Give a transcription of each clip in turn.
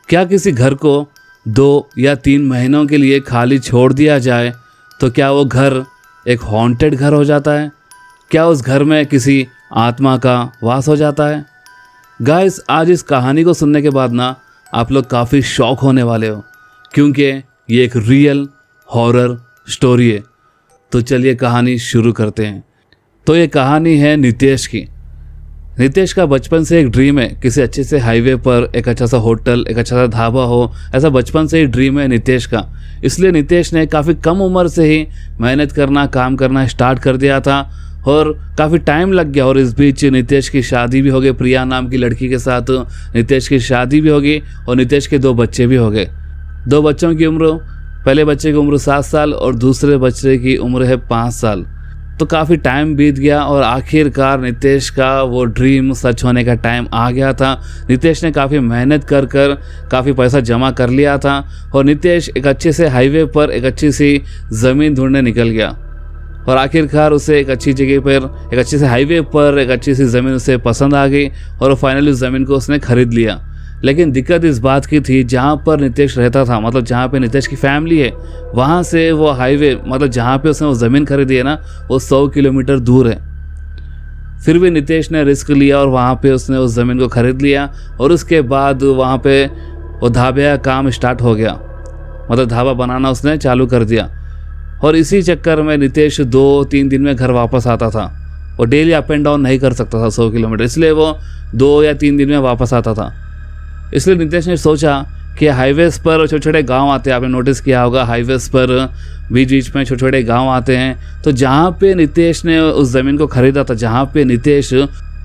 क्या किसी घर को 2 या 3 महीनों के लिए खाली छोड़ दिया जाए तो क्या वो घर एक हॉन्टेड घर हो जाता है? क्या उस घर में किसी आत्मा का वास हो जाता है? गाइस, आज इस कहानी को सुनने के बाद ना आप लोग काफ़ी शॉक होने वाले हो, क्योंकि ये एक रियल हॉरर स्टोरी है। तो चलिए कहानी शुरू करते हैं। तो ये कहानी है नितेश की। नितेश का बचपन से एक ड्रीम है किसी अच्छे से हाईवे पर एक अच्छा सा होटल, एक अच्छा सा ढाबा हो, ऐसा बचपन से ही ड्रीम है नितेश का। इसलिए नितेश ने काफ़ी कम उम्र से ही मेहनत करना, काम करना स्टार्ट कर दिया था और काफ़ी टाइम लग गया। और इस बीच नितेश की शादी भी हो गई, प्रिया नाम की लड़की के साथ नितेश की शादी भी हो गई और नितेश के 2 बच्चे भी हो गए। 2 बच्चों की उम्र, पहले बच्चे की उम्र 7 साल और दूसरे बच्चे की उम्र है 5 साल। तो काफ़ी टाइम बीत गया और आखिरकार नितेश का वो ड्रीम सच होने का टाइम आ गया था। नितेश ने काफ़ी मेहनत कर काफ़ी पैसा जमा कर लिया था और नितेश एक अच्छे से हाईवे पर एक अच्छी सी ज़मीन ढूंढने निकल गया। और आखिरकार उसे एक अच्छी जगह पर, एक अच्छे से हाईवे पर एक अच्छी सी ज़मीन उसे पसंद आ गई और फाइनली उस ज़मीन को उसने ख़रीद लिया। लेकिन दिक्कत इस बात की थी, जहाँ पर नितेश रहता था, मतलब जहाँ पे नितेश की फैमिली है, वहाँ से वो हाईवे, मतलब जहाँ पे उसने वो ज़मीन खरीदी है ना, वो 100 किलोमीटर दूर है। फिर भी नितेश ने रिस्क लिया और वहाँ पे उसने उस ज़मीन को ख़रीद लिया और उसके बाद वहाँ पे वो ढाबे का काम स्टार्ट हो गया, मतलब ढाबा बनाना उसने चालू कर दिया। और इसी चक्कर में नितेश 2-3 दिन में घर वापस आता था। वो डेली अप एंड डाउन नहीं कर सकता था 100 किलोमीटर, इसलिए वो 2 या 3 दिन में वापस आता था। इसलिए नितेश ने सोचा कि हाईवेज़ पर छोटे छोटे गांव आते हैं, आपने नोटिस किया होगा हाईवेज़ पर बीच बीच में छोटे छोटे गांव आते हैं। तो जहाँ पे नितेश ने उस ज़मीन को ख़रीदा था, जहाँ पे नितेश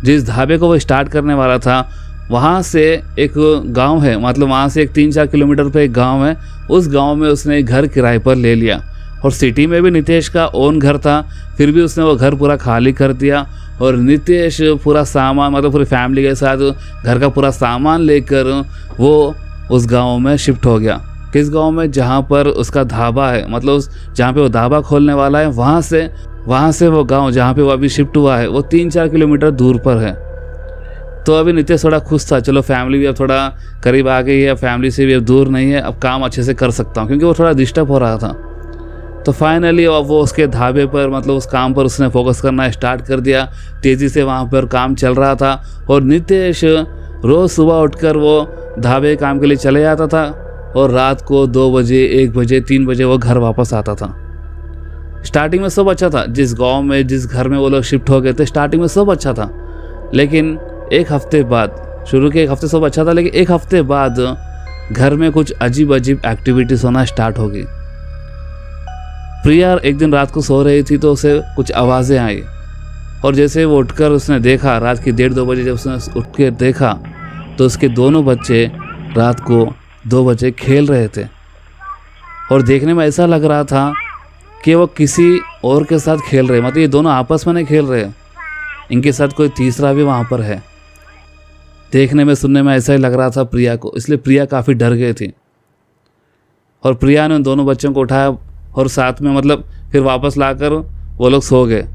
जिस ढाबे को वो स्टार्ट करने वाला था, वहाँ से एक गांव है, मतलब वहाँ से एक 3-4 किलोमीटर पे एक गांव है। उस गांव में उसने घर किराए पर ले लिया और सिटी में भी नितेश का ओन घर था, फिर भी उसने वो घर पूरा खाली कर दिया और नितेश पूरा सामान, मतलब पूरी फैमिली के साथ घर का पूरा सामान लेकर वो उस गांव में शिफ्ट हो गया। किस गांव में? जहां पर उसका ढाबा है, मतलब जहां पे वो ढाबा खोलने वाला है, वहाँ से वो गांव जहां पे वो अभी शिफ्ट हुआ है वो 3-4 किलोमीटर दूर पर है। तो अभी नितेश थोड़ा खुश था, चलो फैमिली भी अब थोड़ा करीब आ गई है, फैमिली से भी अब दूर नहीं है, अब काम अच्छे से कर सकता हूँ, क्योंकि वो थोड़ा डिस्टर्ब हो रहा था। तो फाइनली अब वो उसके ढाबे पर, मतलब उस काम पर उसने फोकस करना स्टार्ट कर दिया। तेज़ी से वहाँ पर काम चल रहा था और नितेश रोज़ सुबह उठकर वो ढाबे काम के लिए चले जाता था और रात को 2 बजे, 1 बजे, 3 बजे वो घर वापस आता था। स्टार्टिंग में सब अच्छा था, जिस गांव में, जिस घर में वो लोग शिफ्ट हो गए थे, स्टार्टिंग में सब अच्छा था। लेकिन एक हफ्ते बाद, शुरू के 1 हफ्ते सब अच्छा था, लेकिन 1 हफ्ते बाद घर में कुछ अजीब अजीब एक्टिविटीज़ होना स्टार्ट हो गई। प्रिया एक दिन रात को सो रही थी तो उसे कुछ आवाज़ें आई और जैसे वो उठकर उसने देखा, रात की 1:30-2 बजे जब उसने उठ के देखा तो उसके दोनों बच्चे रात को 2 बजे खेल रहे थे और देखने में ऐसा लग रहा था कि वो किसी और के साथ खेल रहे, मतलब ये दोनों आपस में नहीं खेल रहे, इनके साथ कोई तीसरा भी वहाँ पर है। देखने में, सुनने में ऐसा ही लग रहा था प्रिया को, इसलिए प्रिया काफ़ी डर गई थी और प्रिया ने उन दोनों बच्चों को उठाया और साथ में, मतलब फिर वापस लाकर वो लोग सो गए।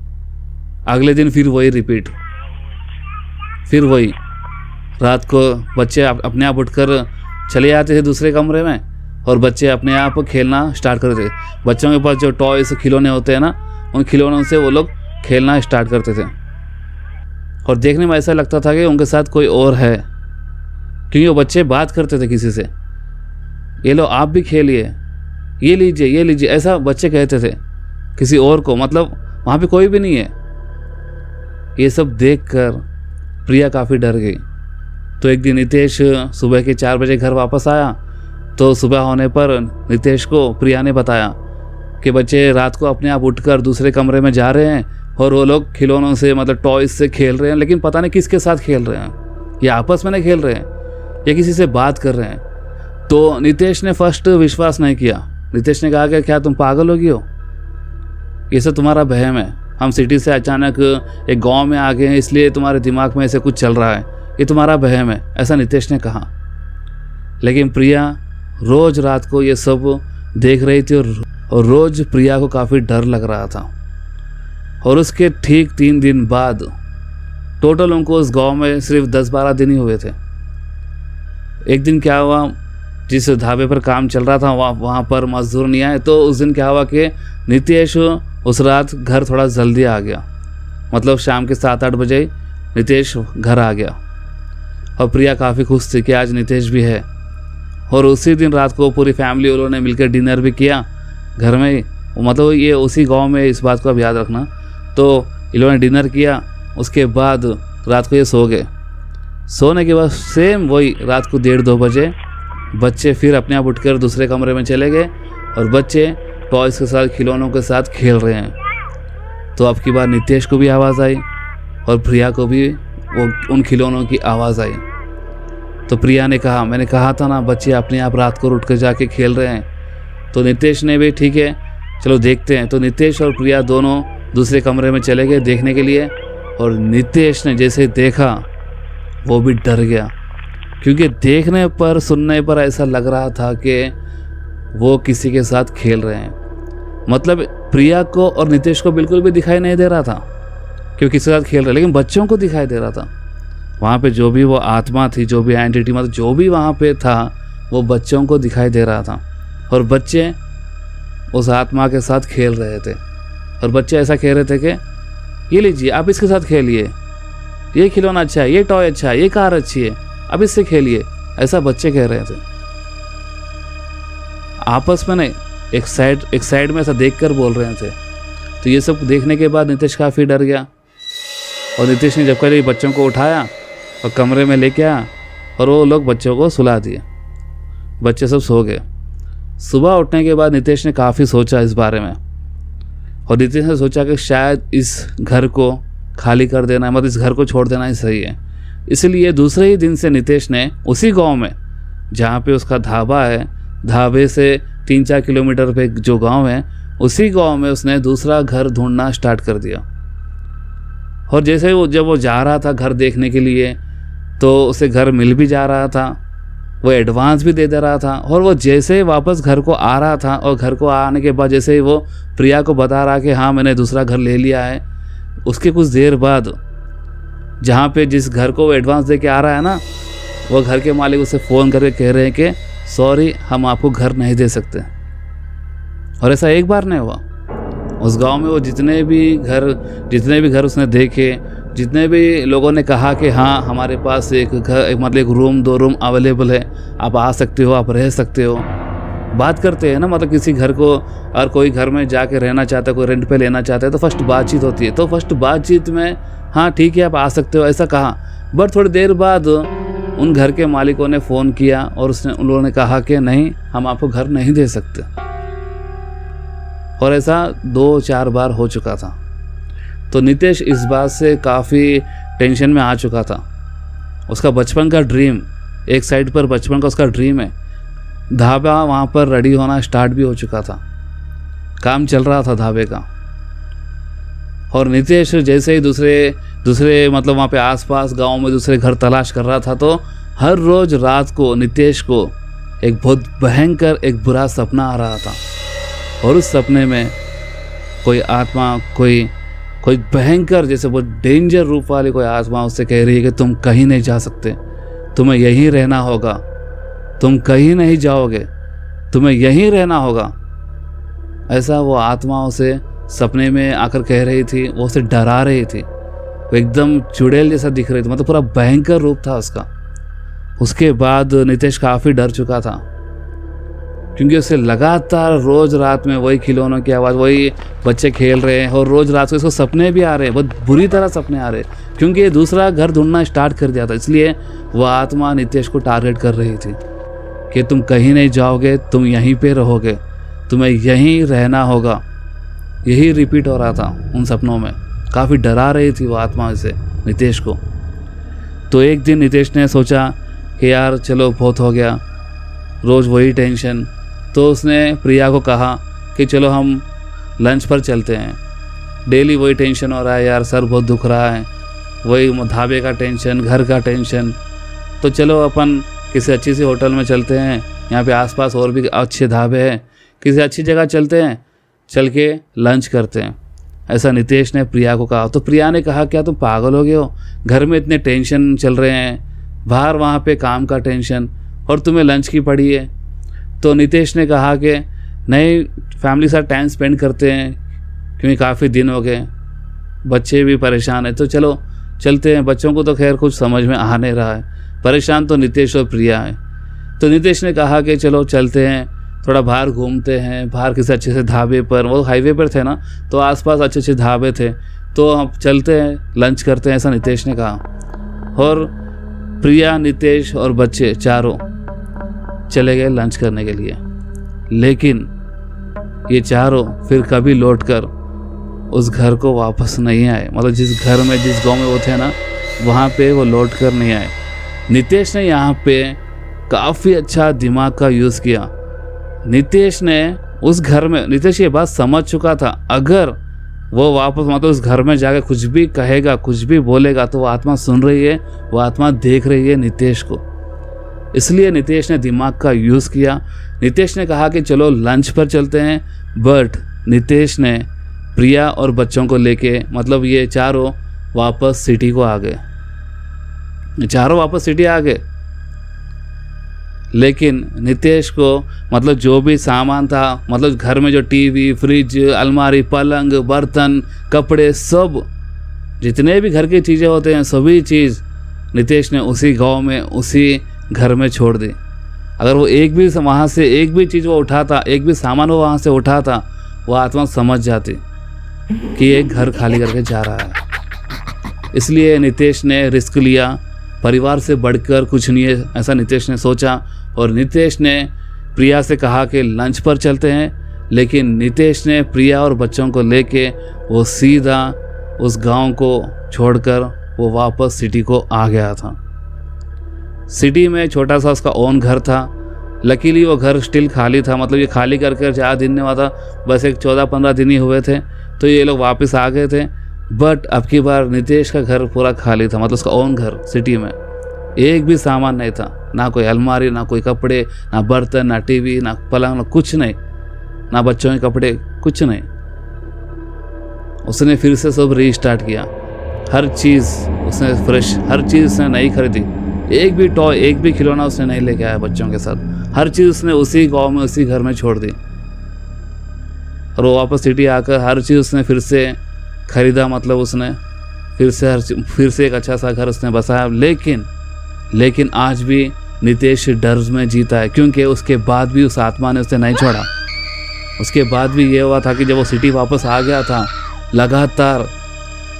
अगले दिन फिर वही रिपीट, फिर वही रात को बच्चे अपने आप उठकर चले जाते थे दूसरे कमरे में और बच्चे अपने आप खेलना स्टार्ट करते थे। बच्चों के पास जो टॉयस, खिलौने होते हैं ना, उन खिलौनों से वो लोग खेलना स्टार्ट करते थे और देखने में ऐसा लगता था कि उनके साथ कोई और है, क्योंकि वो बच्चे बात करते थे किसी से, ये लो आप भी खेलिए, ये लीजिए, ये लीजिए, ऐसा बच्चे कहते थे किसी और को, मतलब वहाँ पे कोई भी नहीं है। ये सब देखकर प्रिया काफ़ी डर गई। तो एक दिन नितेश सुबह के 4 बजे घर वापस आया तो सुबह होने पर नितेश को प्रिया ने बताया कि बच्चे रात को अपने आप उठकर दूसरे कमरे में जा रहे हैं और वो लोग खिलौनों से, मतलब टॉयज से खेल रहे हैं, लेकिन पता नहीं किसके साथ खेल रहे हैं, ये आपस में नहीं खेल रहे हैं, ये किसी से बात कर रहे हैं। तो नितेश ने फर्स्ट विश्वास नहीं किया। नितेश ने कहा कि क्या तुम पागल हो गई हो, ये सब तुम्हारा वहम है, हम सिटी से अचानक एक गांव में आ गए हैं इसलिए तुम्हारे दिमाग में ऐसे कुछ चल रहा है, ये तुम्हारा वहम है, ऐसा नितेश ने कहा। लेकिन प्रिया रोज़ रात को ये सब देख रही थी और रोज़ प्रिया को काफ़ी डर लग रहा था। और उसके ठीक 3 दिन बाद, टोटल उनको उस गांव में सिर्फ 10-12 दिन ही हुए थे। एक दिन क्या हुआ, जिस ढाबे पर काम चल रहा था वहाँ पर मजदूर नहीं आए। तो उस दिन क्या हुआ कि नितेश उस रात घर थोड़ा जल्दी आ गया, मतलब शाम के 7-8 बजे नितेश घर आ गया। और प्रिया काफ़ी खुश थी कि आज नितेश भी है। और उसी दिन रात को पूरी फैमिली वालों ने मिलकर डिनर भी किया घर में ही, मतलब ये उसी गांव में, इस बात को आप याद रखना। तो इन लोगों ने डिनर किया, उसके बाद रात को ये सो गए। सोने के बाद सेम वही रात को 1:30-2 बजे बच्चे फिर अपने आप उठकर दूसरे कमरे में चले गए और बच्चे टॉयज़ के साथ, खिलौनों के साथ खेल रहे हैं। तो अब की बार नितेश को भी आवाज़ आई और प्रिया को भी वो उन खिलौनों की आवाज़ आई। तो प्रिया ने कहा, मैंने कहा था ना बच्चे अपने आप रात को उठ कर जाके खेल रहे हैं। तो नितेश ने भी ठीक है चलो देखते हैं। तो नितेश और प्रिया दोनों दूसरे कमरे में चले गए देखने के लिए। और नितेश ने जैसे देखा वो भी डर गया, क्योंकि देखने पर, सुनने पर ऐसा लग रहा था कि वो किसी के साथ खेल रहे हैं। मतलब प्रिया को और नितेश को बिल्कुल भी दिखाई नहीं दे रहा था कि वो किसी के साथ खेल रहे, लेकिन बच्चों को दिखाई दे रहा था। वहाँ पे जो भी वो आत्मा थी, जो भी एंटिटी, मतलब जो भी वहाँ पे था, वो बच्चों को दिखाई दे रहा था। और बच्चे उस आत्मा के साथ खेल रहे थे। और बच्चे ऐसा कह रहे थे कि ये लीजिए, आप इसके साथ खेलिए, ये खिलौना अच्छा है, ये टॉय अच्छा है, ये कार अच्छी है, अब इससे खेलिए। ऐसा बच्चे कह रहे थे आपस में, नहीं एक साइड में ऐसा देखकर बोल रहे थे। तो ये सब देखने के बाद नितेश काफ़ी डर गया। और नितेश ने जब कल बच्चों को उठाया और कमरे में लेके आया और वो लोग बच्चों को सुला दिए। बच्चे सब सो गए। सुबह उठने के बाद नितेश ने काफ़ी सोचा इस बारे में। और नितेश ने सोचा कि शायद इस घर को खाली कर देना, मतलब इस घर को छोड़ देना ही सही है। इसलिए दूसरे ही दिन से नितेश ने उसी गांव में जहाँ पे उसका ढाबा है, ढाबे से 3-4 किलोमीटर पे जो गांव है, उसी गांव में उसने दूसरा घर ढूंढना स्टार्ट कर दिया। और जैसे जब वो जा रहा था घर देखने के लिए, तो उसे घर मिल भी जा रहा था, वो एडवांस भी दे रहा था। और वो जैसे वापस घर को आ रहा था और घर को आने के बाद जैसे ही वो प्रिया को बता रहा कि हाँ मैंने दूसरा घर ले लिया है, उसके कुछ देर बाद जहाँ पे जिस घर को वो एडवांस दे के आ रहा है ना, वो घर के मालिक उसे फ़ोन करके कह रहे हैं कि सॉरी, हम आपको घर नहीं दे सकते। और ऐसा एक बार नहीं हुआ। उस गांव में वो जितने भी घर उसने देखे, जितने भी लोगों ने कहा कि हाँ हमारे पास एक घर, मतलब एक रूम 2 रूम अवेलेबल है, आप आ सकते हो, आप रह सकते हो। बात करते हैं ना, मतलब किसी घर को और कोई घर में जाके रहना चाहता है, कोई रेंट पे लेना चाहता है, तो फर्स्ट बातचीत होती है। तो फर्स्ट बातचीत में हाँ ठीक है आप आ सकते हो ऐसा कहा। बट थोड़ी देर बाद उन घर के मालिकों ने फ़ोन किया और उन लोगों ने कहा कि नहीं, हम आपको घर नहीं दे सकते। और ऐसा 2-4 बार हो चुका था। तो नितेश इस बात से काफ़ी टेंशन में आ चुका था। उसका बचपन का ड्रीम, एक साइड पर बचपन का उसका ड्रीम है, ढाबा वहाँ पर रेडी होना स्टार्ट भी हो चुका था, काम चल रहा था ढाबे का। और नितेश जैसे ही दूसरे मतलब वहाँ पे आसपास गांव में दूसरे घर तलाश कर रहा था, तो हर रोज़ रात को नितेश को एक बहुत भयंकर, एक बुरा सपना आ रहा था। और उस सपने में कोई आत्मा, कोई भयंकर, जैसे बहुत डेंजर रूप वाली कोई आत्मा उससे कह रही है कि तुम कहीं नहीं जा सकते, तुम्हें यहीं रहना होगा, तुम कहीं नहीं जाओगे, तुम्हें यहीं रहना होगा। ऐसा वो आत्मा उसे सपने में आकर कह रही थी, वो उसे डरा रही थी। वो एकदम चुड़ैल जैसा दिख रही थी, मतलब पूरा भयंकर रूप था उसका। उसके बाद नितेश काफ़ी डर चुका था, क्योंकि उसे लगातार रोज़ रात में वही खिलौनों की आवाज़, वही बच्चे खेल रहे हैं। और रोज़ रात को इसको सपने भी आ रहे हैं, बहुत बुरी तरह सपने आ रहे हैं, क्योंकि ये दूसरा घर ढूंढना स्टार्ट कर दिया था। इसलिए वह आत्मा नितेश को टारगेट कर रही थी कि तुम कहीं नहीं जाओगे, तुम यहीं पे रहोगे, तुम्हें यहीं रहना होगा। यही रिपीट हो रहा था उन सपनों में। काफ़ी डरा रही थी वो आत्मा से नितेश को। तो एक दिन नितेश ने सोचा कि यार चलो बहुत हो गया, रोज़ वही टेंशन। तो उसने प्रिया को कहा कि चलो हम लंच पर चलते हैं, डेली वही टेंशन हो रहा है यार, सर बहुत दुख रहा है, वही ढाबे का टेंशन, घर का टेंशन। तो चलो अपन किसी अच्छी सी होटल में चलते हैं, यहाँ पे आसपास और भी अच्छे ढाबे हैं, किसी अच्छी जगह चलते हैं, चल के लंच करते हैं। ऐसा नितेश ने प्रिया को कहा। तो प्रिया ने कहा क्या तुम पागल हो गए हो, घर में इतने टेंशन चल रहे हैं, बाहर वहाँ पे काम का टेंशन, और तुम्हें लंच की पड़ी है। तो नितेश ने कहा कि नहीं, फैमिली के साथ टाइम स्पेंड करते हैं क्योंकि काफ़ी दिन हो गए, बच्चे भी परेशान हैं, तो चलो चलते हैं। बच्चों को तो खैर कुछ समझ में आ नहीं रहा है, परेशान तो नितेश और प्रिया है। तो नितेश ने कहा कि चलो चलते हैं, थोड़ा बाहर घूमते हैं, बाहर किसी अच्छे से ढाबे पर, वो हाईवे पर थे ना, तो आसपास अच्छे अच्छे ढाबे थे, तो हम चलते हैं, लंच करते हैं, ऐसा नितेश ने कहा। और प्रिया, नितेश और बच्चे चारों चले गए लंच करने के लिए। लेकिन ये चारों फिर कभी लौटकर उस घर को वापस नहीं आए। मतलब जिस घर में, जिस गांव में वो थे ना, वहाँ पे वो लौट कर नहीं आए। नितेश ने यहाँ पे काफ़ी अच्छा दिमाग का यूज़ किया। नितेश ने उस घर में, नितेश ये बात समझ चुका था, अगर वो वापस मतलब उस घर में जाकर कुछ भी कहेगा, कुछ भी बोलेगा, तो वो आत्मा सुन रही है, वो आत्मा देख रही है नितेश को। इसलिए नितेश ने दिमाग का यूज़ किया। नितेश ने कहा कि चलो लंच पर चलते हैं, बट नितेश ने प्रिया और बच्चों को लेके, मतलब ये चारों वापस सिटी को आ गए। चारों वापस सिटी आ गए, लेकिन नितेश को मतलब जो भी सामान था, मतलब घर में जो टीवी, फ्रिज, अलमारी, पलंग, बर्तन, कपड़े, सब जितने भी घर की चीज़ें होते हैं, सभी चीज़ नितेश ने उसी गांव में, उसी घर में छोड़ दी। अगर वो एक भी वहाँ से एक भी चीज़ वो उठाता, एक भी सामान वो वहाँ से उठाता, वो आत्मा समझ जाती कि ये घर खाली करके जा रहा है। इसलिए नितेश ने रिस्क लिया, परिवार से बढ़कर कुछ नहीं है, ऐसा नितेश ने सोचा। और नितेश ने प्रिया से कहा कि लंच पर चलते हैं, लेकिन नितेश ने प्रिया और बच्चों को लेके वो सीधा उस गांव को छोड़कर वो वापस सिटी को आ गया था। सिटी में छोटा सा उसका ओन घर था। लकीली वो घर स्टिल खाली था, मतलब ये खाली करके ज़्यादा दिन नहीं हुआ था, बस एक 14-15 दिन ही हुए थे, तो ये लोग वापस आ गए थे। बट अब की बार नितेश का घर पूरा खाली था, मतलब उसका ओन घर सिटी में, एक भी सामान नहीं था, ना कोई अलमारी, ना कोई कपड़े, ना बर्तन, ना टीवी, ना पलंग, ना कुछ नहीं, ना बच्चों के कपड़े, कुछ नहीं। उसने फिर से सब रीस्टार्ट किया, हर चीज़ उसने फ्रेश, हर चीज़ उसने नई खरीदी, एक भी टॉय, एक भी खिलौना उसने नहीं लेके आया बच्चों के साथ, हर चीज़ उसने उसी गांव में, उसी घर में छोड़ दी। और वो वापस सिटी आकर हर चीज़ उसने फिर से खरीदा, मतलब उसने फिर से एक अच्छा सा घर उसने बसाया। लेकिन आज भी नितेश डर में जीता है, क्योंकि उसके बाद भी उस आत्मा ने उसे नहीं छोड़ा। उसके बाद भी ये हुआ था कि जब वो सिटी वापस आ गया था, लगातार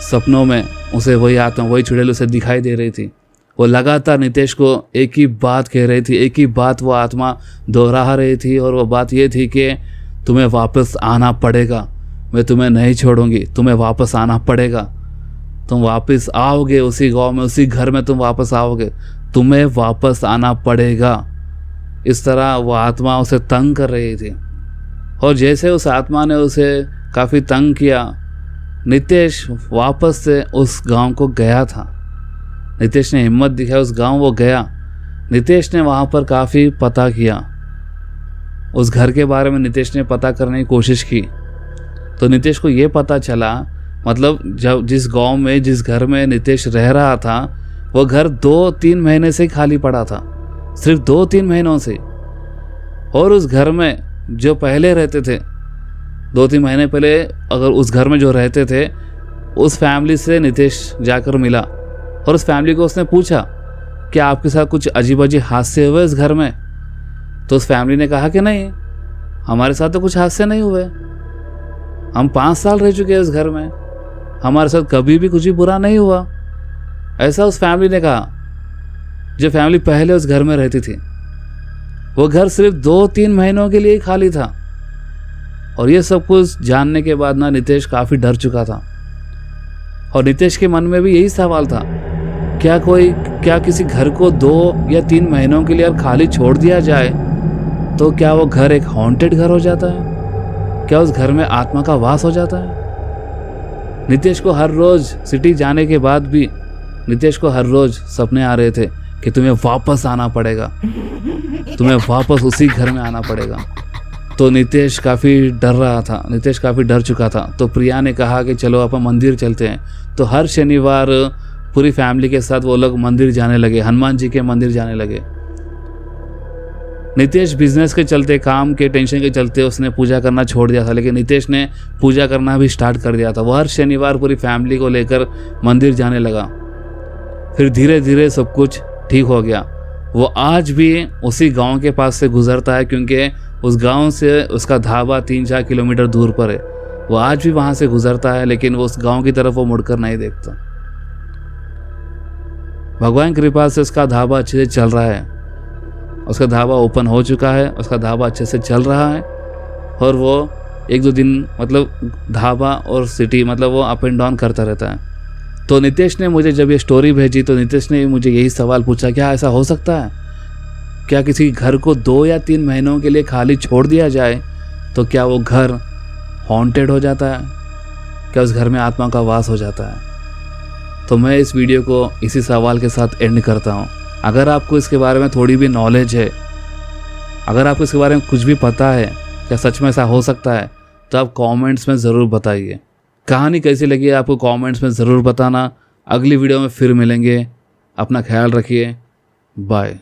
सपनों में उसे वही आत्मा, वही चुड़ैल उसे दिखाई दे रही थी। वो लगातार नितेश को एक ही बात कह रही थी, एक ही बात वो आत्मा दोहरा रही थी, और वो बात ये थी कि तुम्हें वापस आना पड़ेगा, मैं तुम्हें नहीं छोड़ूंगी, तुम्हें वापस आना पड़ेगा, तुम वापस आओगे उसी गांव में, उसी घर में तुम वापस आओगे, तुम्हें वापस आना पड़ेगा। इस तरह वो आत्मा उसे तंग कर रही थी। और जैसे उस आत्मा ने उसे काफ़ी तंग किया, नितेश वापस से उस गांव को गया था। नितेश ने हिम्मत दिखाई, उस गांव वो गया। नितेश ने वहाँ पर काफ़ी पता किया, उस घर के बारे में नितेश ने पता करने की कोशिश की। तो नितेश को ये पता चला, मतलब जब जिस गांव में, जिस घर में नितेश रह रहा था, वो घर 2-3 महीने से खाली पड़ा था, सिर्फ 2-3 महीनों से। और उस घर में जो पहले रहते थे, 2-3 महीने पहले अगर उस घर में जो रहते थे, उस फैमिली से नितेश जाकर मिला और उस फैमिली को उसने पूछा कि आपके साथ कुछ अजीब अजीब हादसे हुए इस घर में? तो उस फैमिली ने कहा कि नहीं, हमारे साथ तो कुछ हादसे नहीं हुए, हम 5 साल रह चुके हैं उस घर में, हमारे साथ कभी भी कुछ भी बुरा नहीं हुआ। ऐसा उस फैमिली ने कहा, जो फैमिली पहले उस घर में रहती थी। वो घर सिर्फ 2-3 महीनों के लिए ही खाली था। और ये सब कुछ जानने के बाद ना नितेश काफ़ी डर चुका था। और नितेश के मन में भी यही सवाल था, क्या किसी घर को 2 या 3 महीनों के लिए खाली छोड़ दिया जाए तो क्या वो घर एक हॉन्टेड घर हो जाता है? क्या उस घर में आत्मा का वास हो जाता है? नितेश को हर रोज़ सिटी जाने के बाद भी नितेश को हर रोज़ सपने आ रहे थे कि तुम्हें वापस आना पड़ेगा, तुम्हें वापस उसी घर में आना पड़ेगा। तो नितेश काफ़ी डर रहा था, नितेश काफ़ी डर चुका था। तो प्रिया ने कहा कि चलो अपन मंदिर चलते हैं। तो हर शनिवार पूरी फैमिली के साथ वो लोग मंदिर जाने लगे, हनुमान जी के मंदिर जाने लगे। नितेश बिजनेस के चलते, काम के टेंशन के चलते उसने पूजा करना छोड़ दिया था, लेकिन नितेश ने पूजा करना भी स्टार्ट कर दिया था। वो हर शनिवार पूरी फैमिली को लेकर मंदिर जाने लगा। फिर धीरे धीरे सब कुछ ठीक हो गया। वो आज भी उसी गांव के पास से गुजरता है, क्योंकि उस गांव से उसका ढाबा 3-4 किलोमीटर दूर पर है। वो आज भी वहाँ से गुजरता है, लेकिन वो उस गांव की तरफ वो मुड़कर नहीं देखता। भगवान की कृपा से उसका ढाबा अच्छे से चल रहा है। उसका ढाबा ओपन हो चुका है, उसका ढाबा अच्छे से चल रहा है। और वो 1-2 दिन मतलब ढाबा और सिटी मतलब वो अप एंड डाउन करता रहता है। तो नितेश ने मुझे जब ये स्टोरी भेजी तो नितेश ने मुझे यही सवाल पूछा, क्या ऐसा हो सकता है? क्या किसी घर को 2 या 3 महीनों के लिए खाली छोड़ दिया जाए तो क्या वो घर हॉन्टेड हो जाता है? क्या उस घर में आत्मा का वास हो जाता है? तो मैं इस वीडियो को इसी सवाल के साथ एंड करता हूँ। अगर आपको इसके बारे में थोड़ी भी नॉलेज है, अगर आपको इसके बारे में कुछ भी पता है, क्या सच में ऐसा हो सकता है, तो आप कमेंट्स में ज़रूर बताइए। कहानी कैसी लगी आपको कमेंट्स में ज़रूर बताना। अगली वीडियो में फिर मिलेंगे। अपना ख्याल रखिए। बाय।